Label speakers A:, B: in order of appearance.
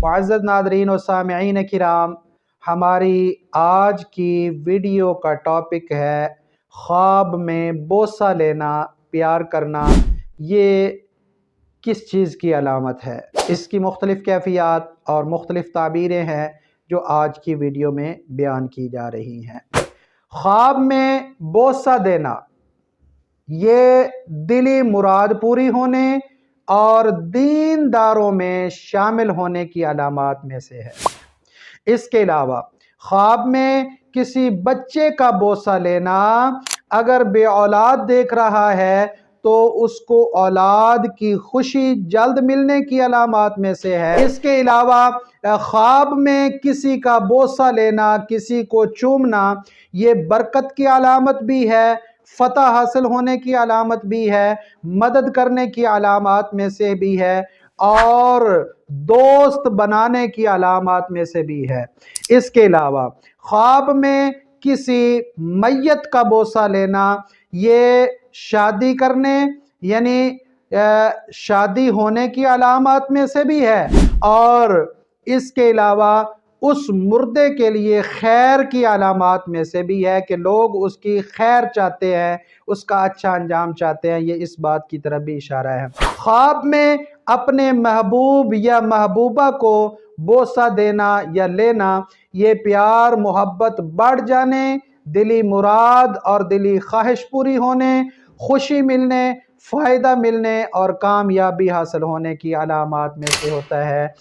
A: मुअज़्ज़ज़ नाज़रीन और सामिईन किराम, हमारी आज की वीडियो का टॉपिक है ख्वाब में बोसा लेना, प्यार करना, ये किस चीज़ की अलामत है। इसकी मुख्तलिफ़ कैफ़ियत और मुख्तलिफ़ ताबीरें हैं जो आज की वीडियो में बयान की जा रही हैं। ख्वाब में बोसा देना ये दिली मुराद पूरी होने और दीनदारों में शामिल होने की अलामात में से है। इसके अलावा ख्वाब में किसी बच्चे का बोसा लेना, अगर बे औलाद देख रहा है तो उसको औलाद की खुशी जल्द मिलने की अलामात में से है। इसके अलावा ख्वाब में किसी का बोसा लेना, किसी को चूमना, ये बरकत की अलामत भी है, फतह हासिल होने की अलामत भी है, मदद करने की अलामात में से भी है और दोस्त बनाने की अलामात में से भी है। इसके अलावा ख्वाब में किसी मैयत का बोसा लेना, ये शादी करने यानी शादी होने की अलामात में से भी है और इसके अलावा उस मुर्दे के लिए खैर की अलामात में से भी है कि लोग उसकी खैर चाहते हैं, उसका अच्छा अंजाम चाहते हैं। ये इस बात की तरफ भी इशारा है। ख्वाब में अपने महबूब या महबूबा को बोसा देना या लेना, ये प्यार मोहब्बत बढ़ जाने, दिली मुराद और दिली ख्वाहिश पूरी होने, खुशी मिलने, फ़ायदा मिलने और कामयाबी हासिल होने की अलामात में से होता है।